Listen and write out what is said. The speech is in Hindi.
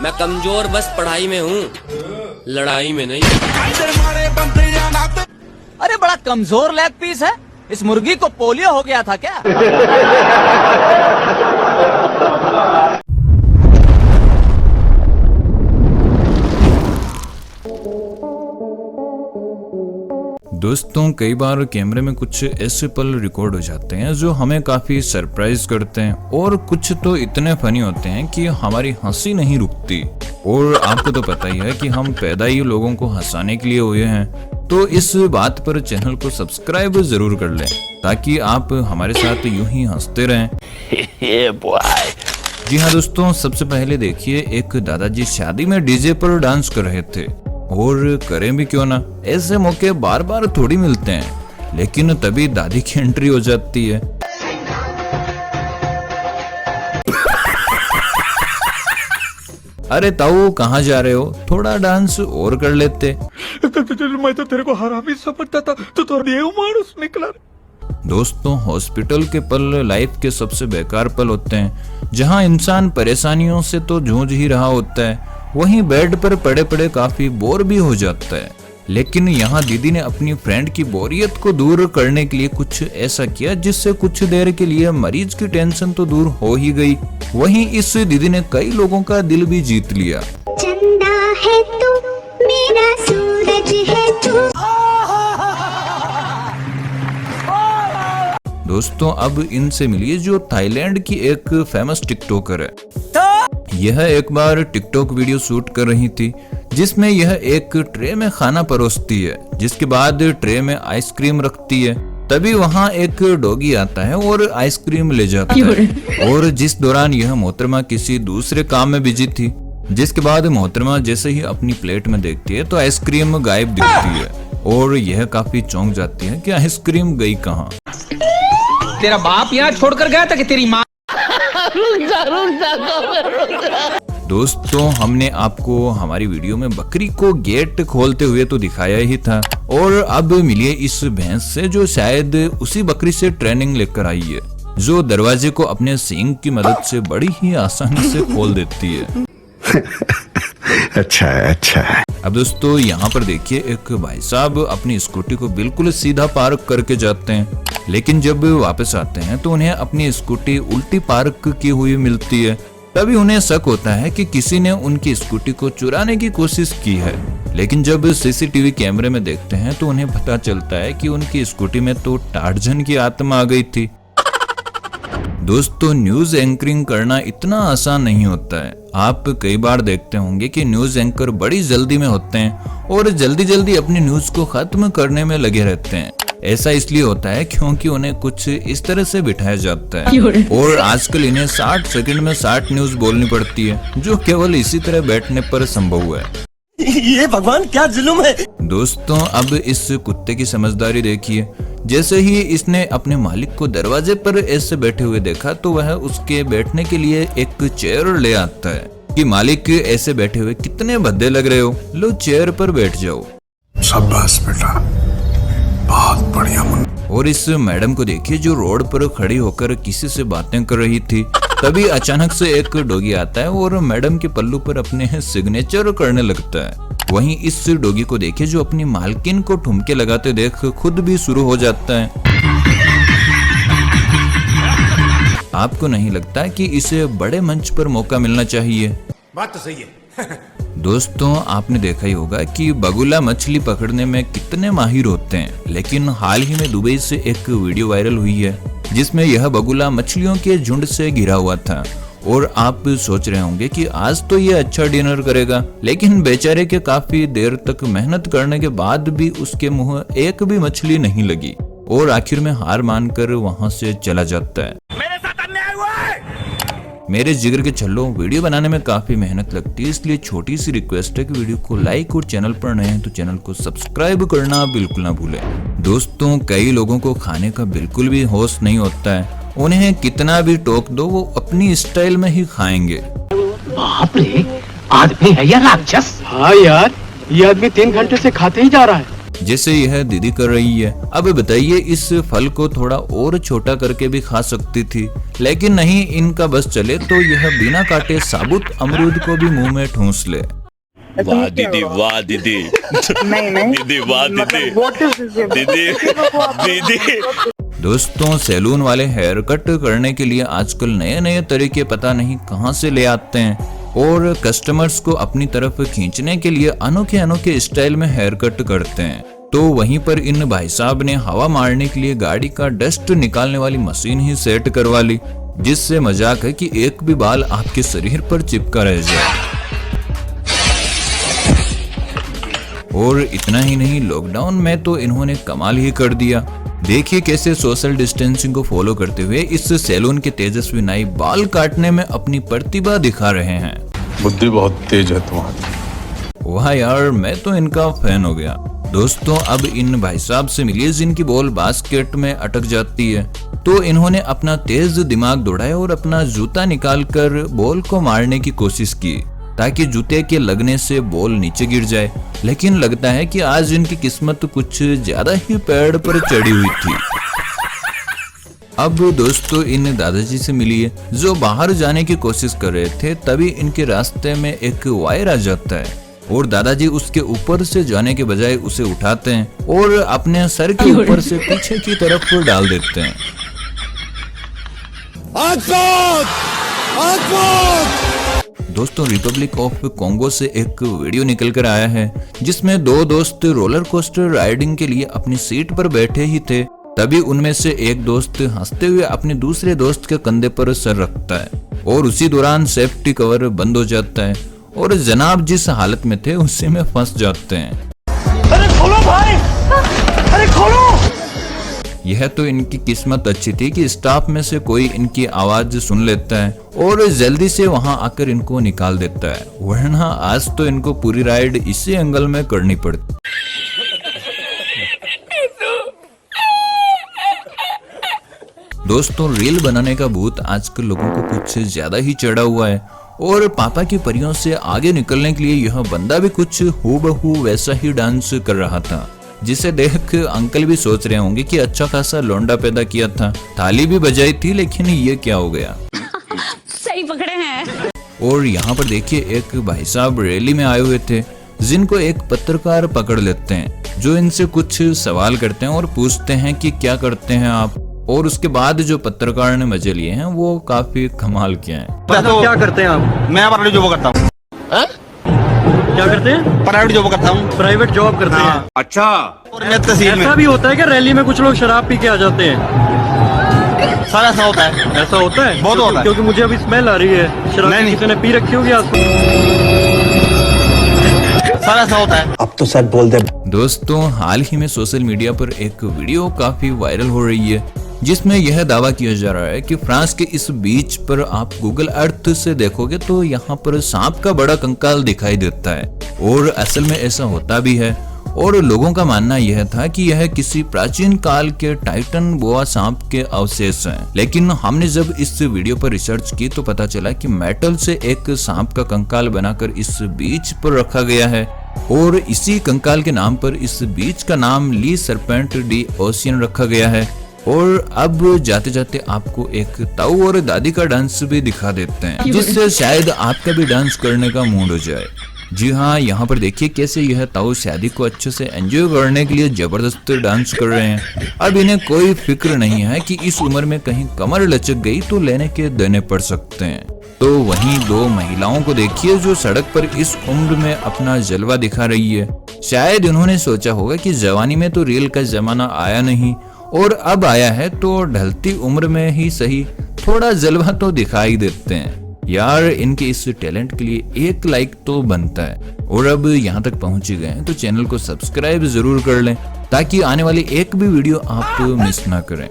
मैं कमजोर बस पढ़ाई में हूँ, लड़ाई में नहीं। अरे बड़ा कमजोर लेग पीस है, इस मुर्गी को पोलियो हो गया था क्या? दोस्तों, कई बार कैमरे में कुछ ऐसे पल रिकॉर्ड हो जाते हैं जो हमें काफी सरप्राइज करते हैं, और कुछ तो इतने फनी होते हैं कि हमारी हंसी नहीं रुकती। और आपको तो पता ही है कि हम पैदा ही लोगों को हंसाने के लिए हुए हैं, तो इस बात पर चैनल को सब्सक्राइब जरूर कर लें ताकि आप हमारे साथ यूं ही हंसते रहें। जी हाँ दोस्तों, सबसे पहले देखिए, एक दादाजी शादी में डीजे पर डांस कर रहे थे, और करें भी क्यों ना, ऐसे मौके बार बार थोड़ी मिलते हैं। लेकिन तभी दादी की एंट्री हो जाती है। अरे ताऊ, कहाँ जा रहे हो? थोड़ा डांस और कर लेते। मैं तो तेरे को हरामी समझता था, तो देव मानुस निकला। दोस्तों, हॉस्पिटल के पल लाइफ के सबसे बेकार पल होते हैं, जहां इंसान परेशानियों से तो जूझ ही रहा होता है, वहीं बेड पर पड़े पड़े काफी बोर भी हो जाता है। लेकिन यहाँ दीदी ने अपनी फ्रेंड की बोरियत को दूर करने के लिए कुछ ऐसा किया जिससे कुछ देर के लिए मरीज की टेंशन तो दूर हो ही गई, वहीं इस दीदी ने कई लोगों का दिल भी जीत लिया। चंदा है तू, मेरा सूरज है तू। दोस्तों, अब इनसे मिलिए जो थाईलैंड की एक फेमस टिकटॉकर है। यह एक बार टिकटॉक वीडियो शूट कर रही थी, जिसमें यह एक ट्रे में खाना परोसती है, जिसके बाद ट्रे में आइसक्रीम रखती है। तभी वहां एक डॉगी आता है और आइसक्रीम ले जाता है, और जिस दौरान यह मोहतरमा किसी दूसरे काम में बिजी थी, जिसके बाद मोहतरमा जैसे ही अपनी प्लेट में देखती है तो आइसक्रीम गायब दिखती है, और यह काफी चौंक जाती है कि आइसक्रीम गई कहाँ। तेरा बाप यहाँ छोड़कर गया था कि तेरी माँ? दोस्तों, हमने आपको हमारी वीडियो में बकरी को गेट खोलते हुए तो दिखाया ही था, और अब मिलिए इस भैंस से जो शायद उसी बकरी से ट्रेनिंग लेकर आई है, जो दरवाजे को अपने सींग की मदद से बड़ी ही आसानी से खोल देती है। अच्छा है। अब दोस्तों, यहाँ पर देखिए, एक भाई साहब अपनी स्कूटी को बिल्कुल सीधा पार्क करके जाते हैं, लेकिन जब वापस आते हैं तो उन्हें अपनी स्कूटी उल्टी पार्क की हुई मिलती है। तभी उन्हें शक होता है कि किसी ने उनकी स्कूटी को चुराने की कोशिश की है, लेकिन जब सीसीटीवी कैमरे में देखते हैं तो उन्हें पता चलता है कि उनकी स्कूटी में तो टार्जन की आत्मा आ गई थी। दोस्तों, न्यूज एंकरिंग करना इतना आसान नहीं होता है। आप कई बार देखते होंगे कि न्यूज एंकर बड़ी जल्दी में होते हैं और जल्दी जल्दी अपनी न्यूज को खत्म करने में लगे रहते हैं। ऐसा इसलिए होता है क्योंकि उन्हें कुछ इस तरह से बिठाया जाता है, और आजकल इन्हें 60 सेकंड में 60 न्यूज बोलनी पड़ती है, जो केवल इसी तरह बैठने पर संभव है। ये भगवान क्या जुल्म है। दोस्तों, अब इस कुत्ते की समझदारी देखिए। जैसे ही इसने अपने मालिक को दरवाजे पर ऐसे बैठे हुए देखा तो वह उसके बैठने के लिए एक चेयर ले आता है कि मालिक, ऐसे बैठे हुए कितने भद्दे लग रहे हो, लो चेयर पर बैठ जाओ। शाबाश बेटा, बहुत बढ़िया। और इस मैडम को देखिए जो रोड पर खड़ी होकर किसी से बातें कर रही थी। तभी अचानक से एक डॉगी आता है और मैडम के पल्लू पर अपने सिग्नेचर करने लगता है। वहीं इस डॉगी को देखिए जो अपनी मालकिन को ठुमके लगाते देख खुद भी शुरू हो जाता है। आपको नहीं लगता कि इसे बड़े मंच पर मौका मिलना चाहिए? बात तो सही है। दोस्तों, आपने देखा ही होगा कि बगुला मछली पकड़ने में कितने माहिर होते हैं, लेकिन हाल ही में दुबई से एक वीडियो वायरल हुई है जिसमें यह बगुला मछलियों के झुंड से घिरा हुआ था। और आप सोच रहे होंगे कि आज तो ये अच्छा डिनर करेगा, लेकिन बेचारे के काफी देर तक मेहनत करने के बाद भी उसके मुंह एक भी मछली नहीं लगी, और आखिर में हार मानकर वहां से चला जाता है। मेरे जिगर के छल्लों, वीडियो बनाने में काफी मेहनत लगती है, इसलिए छोटी सी रिक्वेस्ट है कि वीडियो को लाइक और चैनल पर नए हैं तो चैनल को सब्सक्राइब करना बिल्कुल ना भूलें। दोस्तों, कई लोगों को खाने का बिल्कुल भी होश नहीं होता है, उन्हें कितना भी टोक दो वो अपनी स्टाइल में ही खाएंगे। बाप रे, आदमी है या राक्षस? हाँ यार, ये आदमी 3 घंटे से खाते ही जा रहा है। जैसे यह दीदी कर रही है। अब बताइए, इस फल को थोड़ा और छोटा करके भी खा सकती थी, लेकिन नहीं, इनका बस चले तो यह बिना काटे साबुत अमरूद को भी मुंह में ठूंस ले। वाह दीदी, वाह दीदी, दीदी, वाह दीदी, दीदी। दोस्तों, सैलून वाले हेयर कट करने के लिए आजकल नए नए तरीके पता नहीं कहां से ले आते हैं और कस्टमर्स को अपनी तरफ खींचने के लिए अनोखे अनोखे स्टाइल में हेयर कट करते हैं। तो वहीं पर इन भाई साहब ने हवा मारने के लिए गाड़ी का डस्ट निकालने वाली मशीन ही सेट करवा ली, जिससे मजाक है कि एक भी बाल आपके शरीर पर चिपका रह जाए। और इतना ही नहीं, लॉकडाउन में तो इन्होंने कमाल ही कर दिया। देखिए कैसे सोशल डिस्टेंसिंग को फॉलो करते हुए इस सैलून के तेजस्वी नाई बाल काटने में अपनी प्रतिभा दिखा रहे हैं। बुद्धि बहुत तेज है तुम्हारी। वाह यार, मैं तो इनका फैन हो गया। दोस्तों, अब इन भाई साहब से मिलिए जिनकी बॉल बास्केट में अटक जाती है। तो इन्होंने अपना तेज दिमाग दौड़ाया और अपना जूता निकालकर बॉल को मारने की कोशिश की ताकि जूते के लगने से बॉल नीचे गिर जाए, लेकिन लगता है कि आज इनकी किस्मत कुछ ज्यादा ही पेड़ पर चढ़ी हुई थी। अब दोस्तों, इन दादाजी से मिलिए जो बाहर जाने की कोशिश कर रहे थे। तभी इनके रास्ते में एक वायर आ जाता है और दादाजी उसके ऊपर से जाने के बजाय उसे उठाते हैं और अपने सर के ऊपर से पीछे की तरफ डाल देते हैं। दोस्तों, रिपब्लिक ऑफ कॉन्गो से एक वीडियो निकल कर आया है जिसमें दो दोस्त रोलर कोस्टर राइडिंग के लिए अपनी सीट पर बैठे ही थे। तभी उनमें से एक दोस्त हंसते हुए अपने दूसरे दोस्त के कंधे पर सर रखता है और उसी दौरान सेफ्टी कवर बंद हो जाता है और जनाब जिस हालत में थे उसी में फंस जाते हैं। अरे खोलो भाई, अरे खोलो। यह तो इनकी किस्मत अच्छी थी कि स्टाफ में से कोई इनकी आवाज सुन लेता है और जल्दी से वहां आकर इनको निकाल देता है, वरना आज तो इनको पूरी राइड इसी एंगल में करनी पड़ती। दोस्तों, रील बनाने का भूत आजकल लोगों को कुछ ज्यादा ही चढ़ा हुआ है और पापा की परियों से आगे निकलने के लिए यह बंदा भी कुछ हूबहू वैसा ही डांस कर रहा था, जिसे देख अंकल भी सोच रहे होंगे कि अच्छा खासा लौंडा पैदा किया था, थाली भी बजाई थी, लेकिन ये क्या हो गया। सही पकड़े हैं। और यहाँ पर देखिए, एक भाई साहब रैली में आए हुए थे जिनको एक पत्रकार पकड़ लेते हैं जो इनसे कुछ सवाल करते हैं और पूछते हैं कि क्या करते हैं आप। और उसके बाद जो पत्रकार ने मजे लिए हैं वो काफी कमाल के हैं। तो क्या करते हैं आप? मैं प्राइवेट जॉब करता हूँ। क्या करते हैं? प्राइवेट जॉब करता हूँ। प्राइवेट जॉब करते हैं। अच्छा, और मैं तहसील में। ऐसा भी होता है कि रैली में कुछ लोग शराब पी के आ जाते हैं? सर ऐसा होता है। ऐसा होता है? बहुत होता है। क्योंकि मुझे अभी स्मेल आ रही है शराब की। किसी ने पी रखी होगी आज। सर ऐसा होता है। अब तो सर बोल दे। दोस्तों, हाल ही में सोशल मीडिया पर एक वीडियो काफी वायरल हो रही है जिसमें यह दावा किया जा रहा है कि फ्रांस के इस बीच पर आप गूगल अर्थ से देखोगे तो यहाँ पर सांप का बड़ा कंकाल दिखाई देता है और असल में ऐसा होता भी है। और लोगों का मानना यह था कि यह किसी प्राचीन काल के टाइटन बोआ सांप के अवशेष हैं, लेकिन हमने जब इस वीडियो पर रिसर्च की तो पता चला कि मेटल से एक सांप का कंकाल बनाकर इस बीच पर रखा गया है और इसी कंकाल के नाम पर इस बीच का नाम ली सरपेंट डी ओशियन रखा गया है। और अब जाते जाते आपको एक ताऊ और दादी का डांस भी दिखा देते हैं जिससे शायद आपका भी डांस करने का मूड हो जाए। जी हाँ, यहाँ पर देखिए कैसे यह ताऊ शादी को अच्छे से एंजॉय करने के लिए जबरदस्त डांस कर रहे हैं। अब इन्हें कोई फिक्र नहीं है कि इस उम्र में कहीं कमर लचक गई तो लेने के देने पड़ सकते हैं। तो वहीं दो महिलाओं को देखिए जो सड़क पर इस उम्र में अपना जलवा दिखा रही है। शायद इन्होंने सोचा होगा कि जवानी में तो रील का जमाना आया नहीं और अब आया है तो ढलती उम्र में ही सही थोड़ा जलवा तो दिखाई देते हैं। यार, इनके इस टैलेंट के लिए एक लाइक तो बनता है। और अब यहाँ तक पहुंच गए हैं तो चैनल को सब्सक्राइब जरूर कर लें ताकि आने वाली एक भी वीडियो आप मिस ना करें।